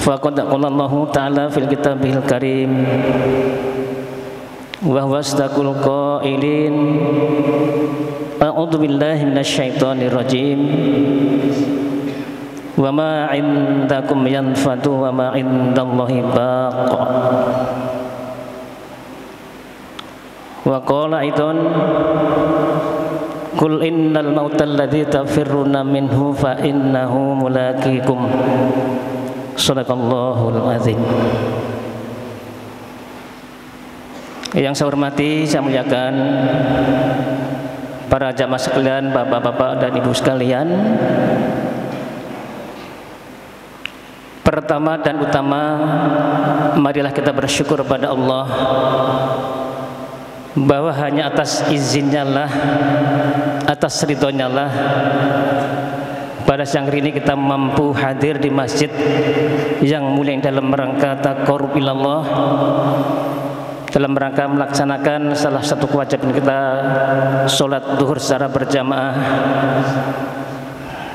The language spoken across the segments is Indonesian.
Faqad qala Allah Ta'ala fil Kitabil Karim wa huwa asdaqul qailin. A'udzu billahi minasyaitonir rajim. Wa ma 'indakum yanfadu wa ma 'indallahi baq. Wa qala aidan Qul innal mautal ladzi tafirruna minhu fa innahu mulaqikum. Shadaqallahul azim. Yang saya hormati, saya muliakan para jamaah sekalian, bapak-bapak dan ibu sekalian. Pertama dan utama, marilah kita bersyukur pada Allah bahwa hanya atas izinnya lah, atas ridhonya lah, pada siang hari ini kita mampu hadir di masjid yang mulia dalam rangka taqarrub ilallah, dalam rangka melaksanakan salah satu kewajiban kita, sholat duhur secara berjamaah.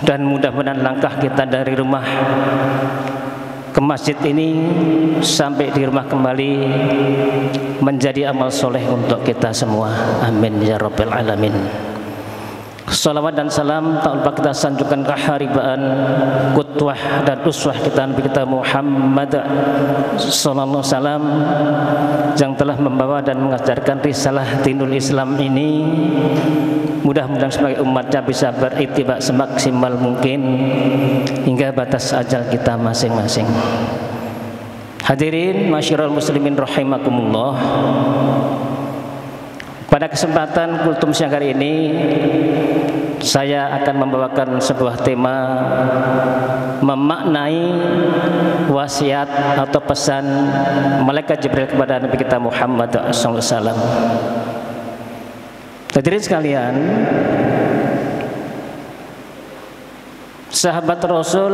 Dan mudah-mudahan langkah kita dari rumah ke masjid ini sampai di rumah kembali menjadi amal soleh untuk kita semua. Amin ya rabbal alamin. Salawat dan salam tak lupa kita sanjungkan keharibaan qudwah dan uswah kita Nabi kita Muhammad sallallahu alaihi wasallam yang telah membawa dan mengajarkan risalah dinul Islam ini. Mudah-mudahan sebagai umatnya bisa berittiba semaksimal mungkin hingga batas ajal kita masing-masing. Hadirin masyiral muslimin rahimakumullah. Pada kesempatan kultum siang hari ini saya akan membawakan sebuah tema memaknai wasiat atau pesan malaikat Jibril kepada Nabi kita Muhammad sallallahu alaihi wasallam. Hadirin sekalian, sahabat Rasul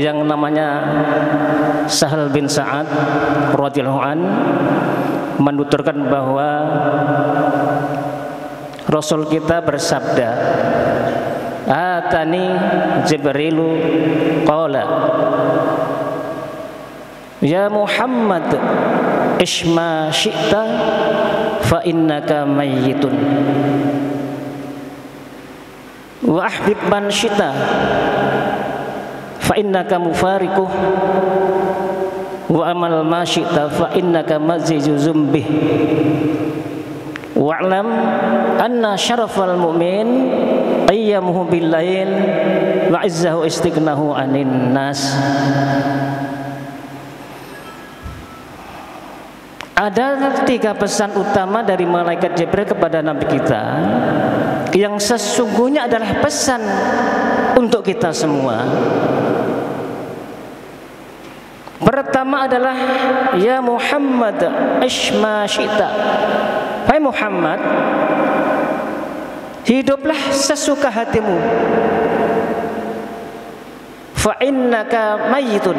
yang namanya Sahal bin Sa'ad radhiyallahu an menuturkan bahwa Rasul kita bersabda, "Atani Jibrilu qala ya Muhammad isma syi'ta fa innaka mayyitun wa ahbib man syi'ta fa innaka mufariquh wa amal ma syi'ta fa innaka mazizu zumbih wa'lam anna syarafal mu'min ayyamuhu bil lail wa izzahu istighnahu anin nas." Ada 3 pesan utama dari malaikat Jibril kepada Nabi kita yang sesungguhnya adalah pesan untuk kita semua. Pertama adalah ya Muhammad isma syi'ta. Hai Muhammad, hiduplah sesuka hatimu. Fa innaka mayyitun.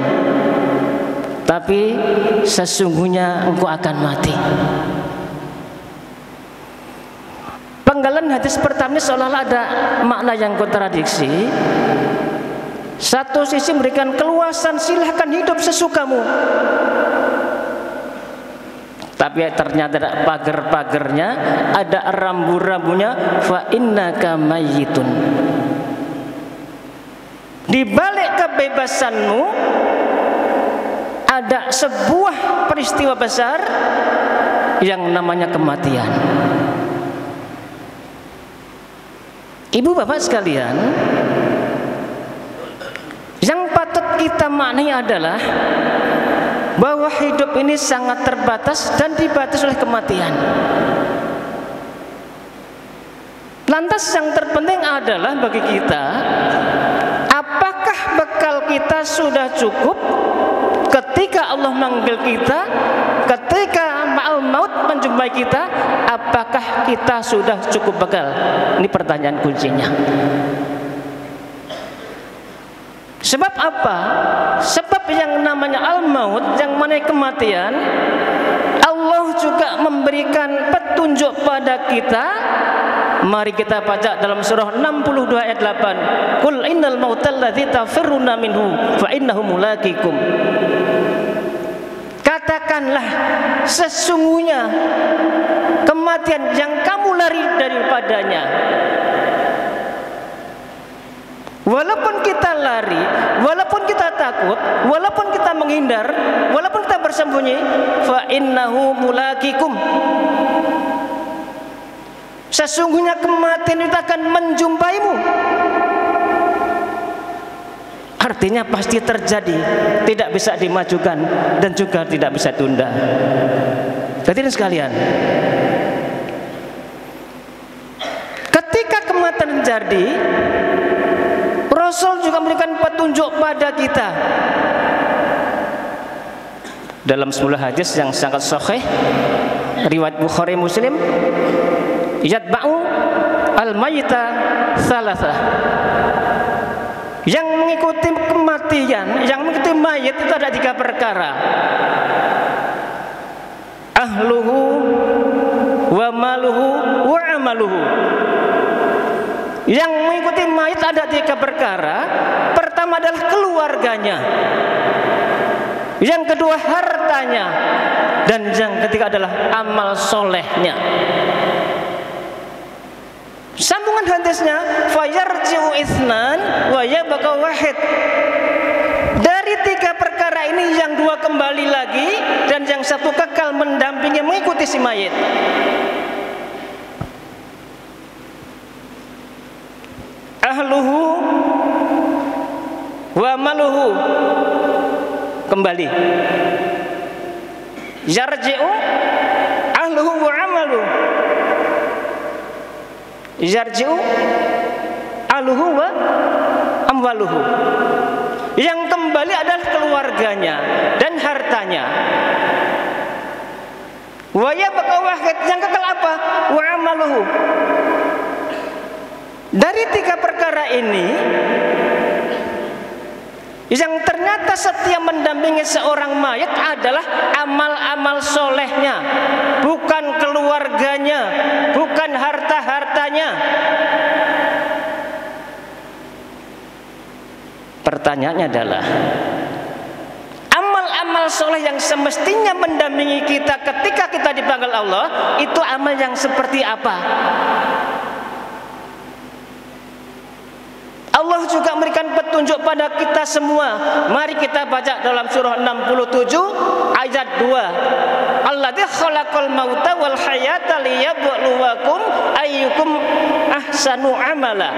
Tapi sesungguhnya engkau akan mati. Penggalan hadis pertama seolah-olah ada makna yang kontradiksi. Satu sisi memberikan keluasan, silahkan hidup sesukamu. Tapi ternyata ada pagar-pagarnya, ada rambu-rambunya. Fa innaka mayyitun. Di balik kebebasanmu ada sebuah peristiwa besar yang namanya kematian. Ibu bapak sekalian, yang patut kita maknai adalah bahwa hidup ini sangat terbatas dan dibatasi oleh kematian. Lantas yang terpenting adalah bagi kita, apakah bekal kita sudah cukup ketika Allah memanggil kita, ketika ma'al maut menjumpai kita, apakah kita sudah cukup bekal? Ini pertanyaan kuncinya. Sebab apa? Sebab yang namanya al-maut, yang mana kematian, Allah juga memberikan petunjuk pada kita Mari kita baca dalam surah 62 ayat 8. Qul innal mautal ladzi tafirruna minhu fa innahu mulaqikum. Katakanlah, sesungguhnya kematian yang kamu lari daripadanya. Walaupun kita lari, walaupun kita takut, walaupun kita menghindar, walaupun kita bersembunyi, fa innahu mulaqikum. Sesungguhnya kematian itu akan menjumpaimu. Artinya pasti terjadi, tidak bisa dimajukan dan juga tidak bisa tunda. Hadirin sekalian, ketika kematian terjadi, Rasul juga memberikan petunjuk pada kita dalam sebuah hadis yang sangat sahih riwayat Bukhari Muslim. Yatba'u al-mayyita thalathah. Yang mengikuti kematian, yang mengikuti mayit itu ada 3 perkara. Ahluhu wa maluhu wa amaluhu. Yang mengikuti mayit ada 3 perkara. Pertama adalah keluarganya, yang kedua hartanya, dan yang ketiga adalah amal solehnya. Sambungan hadisnya, fayarji'u itsnan wa yabqa wahid. Dari 3 perkara ini yang 2 kembali lagi dan yang 1 kekal mendampingi mengikuti si mayit. Ahluhu wa maluhu, kembali. Yarji'u ahluhu wa amaluhu. Yarji'u ahluhu wa amwaluhu. Yang kembali adalah keluarganya dan hartanya. Wa yabqa wahid, yang kekal apa? Wa amaluhu. Dari 3 perkara ini yang ternyata setia mendampingi seorang mayit adalah amal-amal solehnya, bukan keluarganya, bukan harta-hartanya. Pertanyaannya adalah, amal-amal soleh yang semestinya mendampingi kita ketika kita dipanggil Allah, itu amal yang seperti apa? Allah juga memberikan petunjuk pada kita semua. Mari kita baca dalam surah 67 ayat 2. Alladzi khalaqal mauta wal hayata liyabluwakum ayyukum ahsanu amala.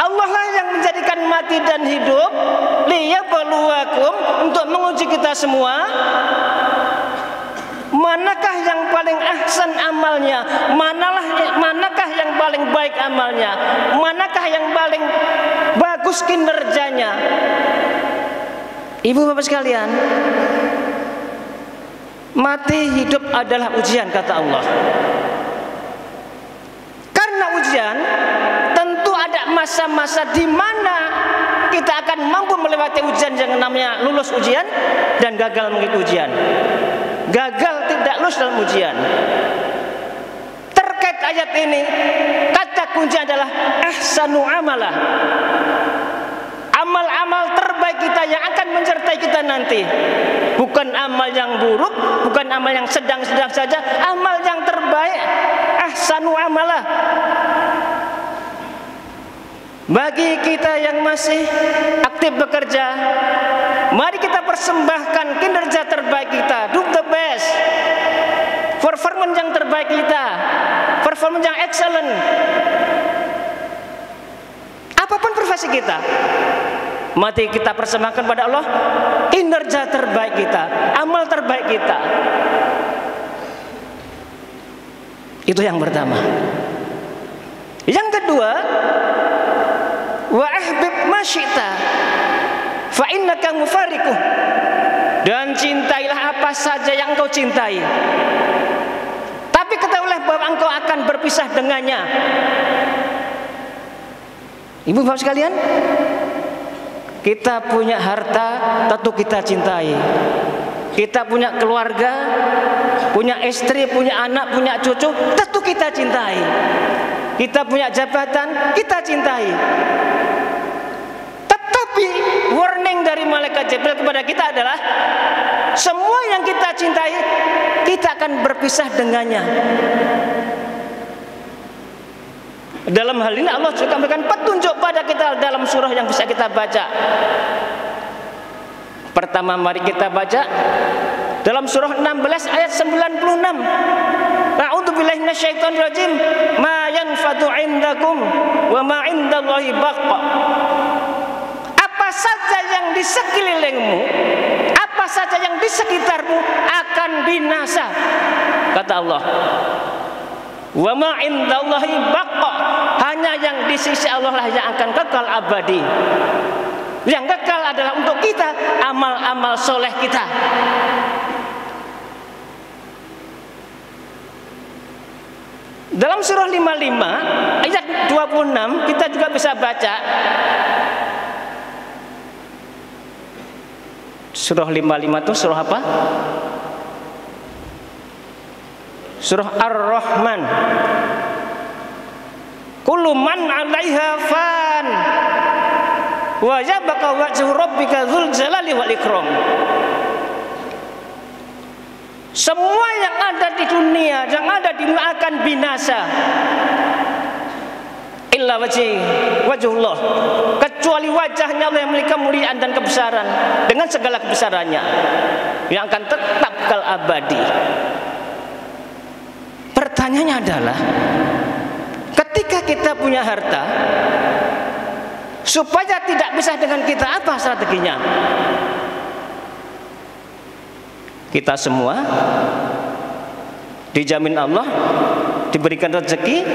Allah lah yang menjadikan mati dan hidup liyabluwakum, untuk menguji kita semua. Manakah yang paling ahsan amalnya? Manakah yang paling baik amalnya? Manakah yang paling bagus kinerjanya? Ibu bapak sekalian, mati hidup adalah ujian, kata Allah. Karena ujian, tentu ada masa-masa di mana kita akan mampu melewati ujian yang namanya lulus ujian dan gagal mengikuti ujian. Gagal tidak lulus dalam ujian. Terkait ayat ini, kata kunci adalah ahsanu amalah. Amal-amal terbaik kita yang akan menyertai kita nanti. Bukan amal yang buruk, bukan amal yang sedang-sedang saja, amal yang terbaik, ahsanu amalah. Bagi kita yang masih aktif bekerja, mari kita persembahkan kinerja terbaik kita, do the best, performance yang terbaik kita, performance yang excellent. Apapun profesi kita, mari kita persembahkan pada Allah kinerja terbaik kita, amal terbaik kita. Itu yang pertama. Yang kedua, wa ahbib masyita fa innaka mufariquh, dan cintailah apa saja yang engkau cintai, tapi ketahuilah bahwa engkau akan berpisah dengannya. Ibu bapak sekalian, kita punya harta tentu kita cintai, Kita punya keluarga, punya istri, punya anak, punya cucu, tentu kita cintai. Kita punya jabatan, kita cintai. Tetapi warning dari malaikat Jibril kepada kita adalah semua yang kita cintai, kita akan berpisah dengannya. Dalam hal ini Allah juga memberikan petunjuk pada kita dalam surah yang bisa kita baca. Pertama mari kita baca dalam surah 16 ayat 96. A'udzubillahi minasyaitonir rajim. Ma yanfadu 'indakum wa ma 'indallahi baqa. Apa saja yang di sekelilingmu, apa saja yang di sekitarmu akan binasa, kata Allah. Wa ma 'indallahi baqa. Hanya yang di sisi Allah lah yang akan kekal abadi. Yang kekal adalah untuk kita, amal-amal soleh kita. Dalam surah 55 ayat 26 kita juga bisa baca. Surah 55 itu surah apa? Surah Ar-Rahman. Kullu man 'alaiha fan wa yabqa wajhu rabbika dzul jalali wal ikram. Semua yang ada di dunia, yang ada di dunia akan binasa. Illa wajhullah, kecuali wajahnya Allah yang memiliki kemuliaan dan kebesaran dengan segala kebesarannya, yang akan tetap kekal abadi. Pertanyaannya adalah, ketika kita punya harta, supaya tidak bisa dengan kita, apa strateginya? Kita semua dijamin Allah diberikan rezeki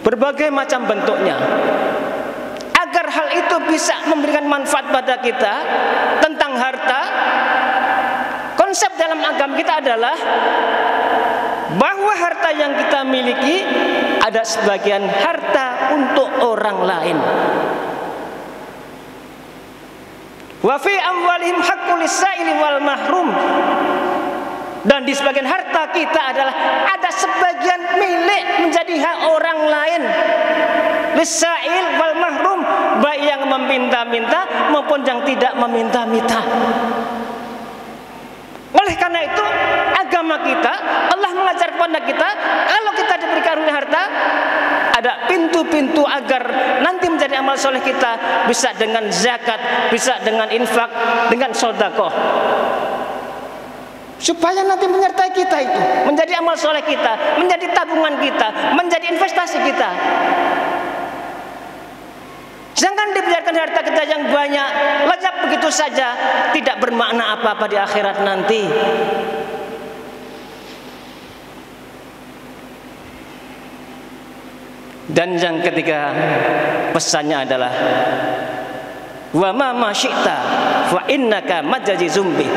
berbagai macam bentuknya. Agar hal itu bisa memberikan manfaat pada kita tentang harta, konsep dalam agama kita adalah bahwa harta yang kita miliki ada sebagian harta untuk orang lain. Wa fi amwalihim haqqul lis-sa'ili wal mahrum. Dan di sebagian harta kita adalah ada sebagian milik menjadi hak orang lain. Lis-sa'il wal mahrum, baik yang meminta-minta maupun yang tidak meminta-minta. Oleh karena itu agama kita, Allah mengajar kepada kita, kalau kita diberikan harta, ada pintu-pintu agar nanti menjadi amal soleh kita, bisa dengan zakat, bisa dengan infak, dengan sedekah, supaya nanti menyertai kita itu, menjadi amal soleh kita, menjadi tabungan kita, menjadi investasi kita. Jangan dibiarkan harta kita yang banyak lezat begitu saja, tidak bermakna apa-apa di akhirat nanti. Dan yang ketiga pesannya adalah wa ma syi'ta fa innaka majazizum bih.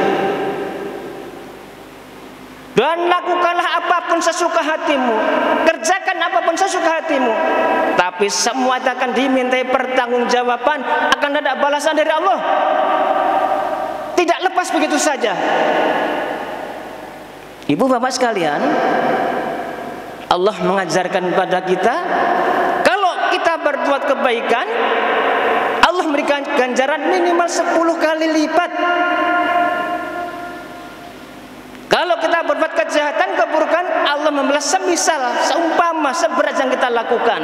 Dan lakukanlah apapun sesuka hatimu, kerjakan apapun sesuka hatimu, tapi semua itu akan dimintai pertanggungjawaban, akan ada balasan dari Allah. Tidak lepas begitu saja. Ibu bapak sekalian, Allah mengajarkan kepada kita, kalau kita berbuat kebaikan, Allah memberikan ganjaran minimal 10 kali lipat. Kalau kita berbuat kejahatan, keburukan, Allah membalas semisal, seumpama, seberat yang kita lakukan.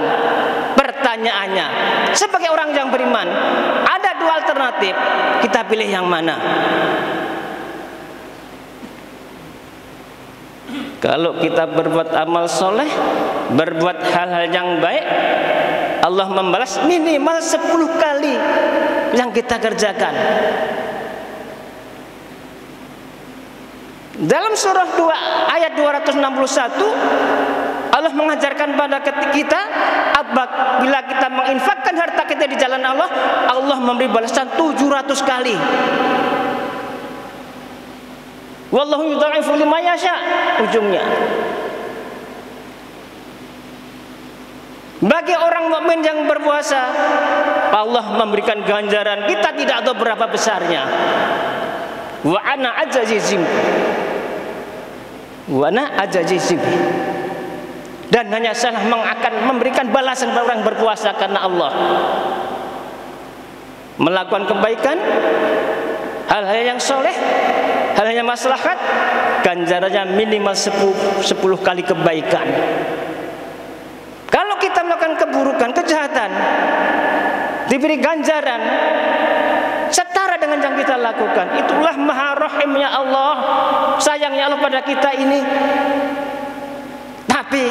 Pertanyaannya, sebagai orang yang beriman, ada dua alternatif, kita pilih yang mana? Kalau kita berbuat amal soleh, berbuat hal-hal yang baik, Allah membalas minimal 10 kali yang kita kerjakan. Dalam surah 2 ayat 261 Allah mengajarkan pada kita, apabila kita menginfakkan harta kita di jalan Allah, Allah memberi balasan 700 kali. Wallahu yudha'ifu liman yasha, ujungnya. Bagi orang mukmin yang berpuasa, Allah memberikan ganjaran kita tidak tahu berapa besarnya. Wa ana ajazizim. Wa ana ajazizim. Dan hanya saya akan memberikan balasan kepada orang berpuasa karena Allah melakukan kebaikan, hal-hal yang soleh, hal-hal yang maslahat, ganjarannya minimal 10 kali kebaikan. Kalau kita melakukan keburukan, kejahatan, diberi ganjaran setara dengan yang kita lakukan. Itulah maha rahimnya Allah, sayangnya Allah pada kita ini. Tapi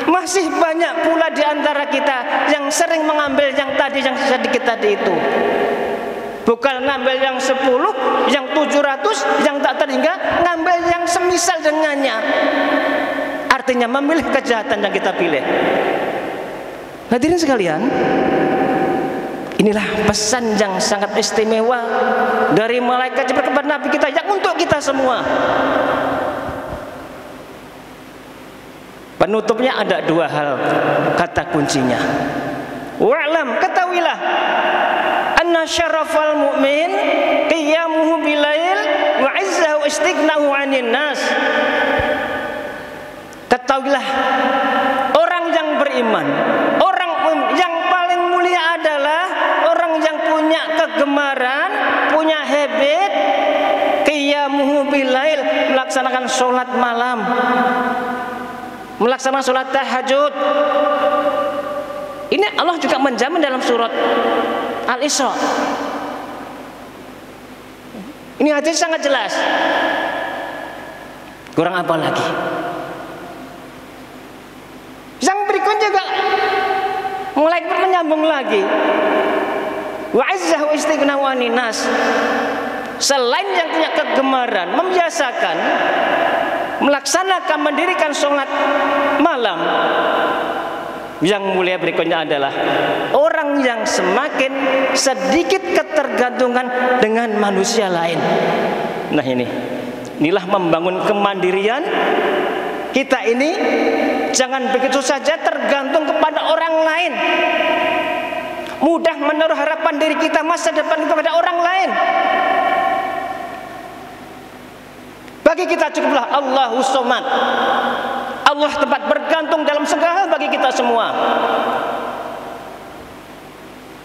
masih banyak pula di antara kita yang sering mengambil yang tadi, yang sedikit tadi itu. Bukan ngambil yang 10, yang 700, yang tak terhingga, ngambil yang semisal dengannya. Artinya memilih kejahatan yang kita pilih. Hadirin sekalian, inilah pesan yang sangat istimewa dari malaikat Jibril kepada Nabi kita, yang untuk kita semua. Penutupnya ada 2 hal kata kuncinya. Wa'lam, ketahuilah, anna syarafal mu'min qiyamuhu bilail wa izzahu istighnahu 'anil nas. Ketahuilah, orang yang beriman, orang yang paling mulia adalah orang yang punya kegemaran, punya habit qiyamuhu bilail, melaksanakan sholat malam, melaksanakan sholat tahajud. Ini Allah juga menjamin dalam surat Al-Isra. Ini hadis sangat jelas. Kurang apa lagi? Yang berikutnya juga mulai menyambung lagi. Wa azzahu istighnahu 'anil nas. Selain yang punya kegemaran, membiasakan melaksanakan, mendirikan sholat malam, yang mulia berikutnya adalah orang yang semakin sedikit ketergantungan dengan manusia lain. Nah, inilah membangun kemandirian kita ini. Jangan begitu saja tergantung kepada orang lain, mudah menaruh harapan diri kita, masa depan kepada orang lain. Bagi kita cukuplah Allahus Somad. Allah tempat bergantung dalam segala hal bagi kita semua.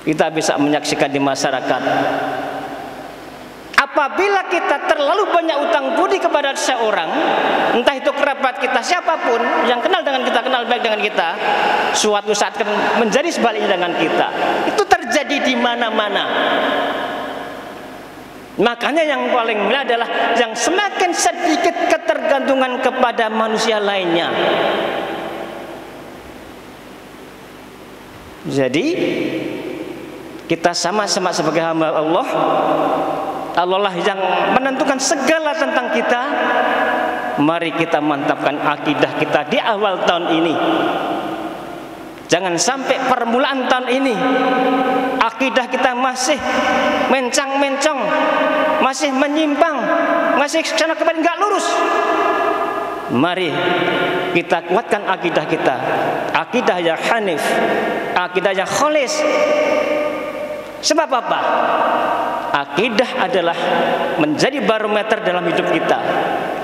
Kita bisa menyaksikan di masyarakat, apabila kita terlalu banyak utang budi kepada seseorang, entah itu kerabat kita, siapapun yang kenal dengan kita, kenal baik dengan kita, suatu saat menjadi sebaliknya dengan kita. Itu terjadi di mana-mana. Makanya yang paling mulia adalah yang semakin sedikit ketergantungan kepada manusia lainnya. Jadi kita sama-sama sebagai hamba Allah, Allah lah yang menentukan segala tentang kita. Mari kita mantapkan akidah kita di awal tahun ini. Jangan sampai permulaan tahun ini akidah kita masih mencang-mencong, masih menyimpang, masih sana kemari nggak lurus. Mari kita kuatkan akidah kita, akidah yang hanif, akidah yang kholis. Sebab apa? Akidah adalah menjadi barometer dalam hidup kita.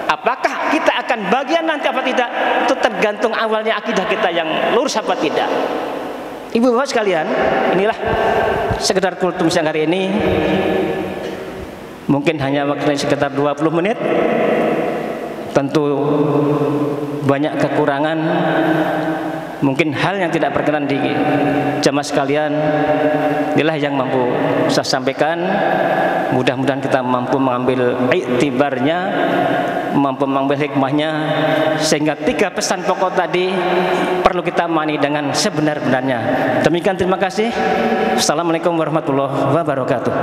Apakah kita akan bagian nanti apa tidak, itu tergantung awalnya akidah kita yang lurus apa tidak. Ibu bapak sekalian, inilah sekedar kultum siang hari ini. Mungkin hanya waktunya sekitar 20 menit. Tentu banyak kekurangan, mungkin hal yang tidak berkenan di jamaah sekalian. Inilah yang mampu saya sampaikan. Mudah-mudahan kita mampu mengambil iktibarnya, mampu mengambil hikmahnya, sehingga 3 pesan pokok tadi perlu kita mani dengan sebenar-benarnya. Demikian, terima kasih. Assalamualaikum warahmatullahi wabarakatuh.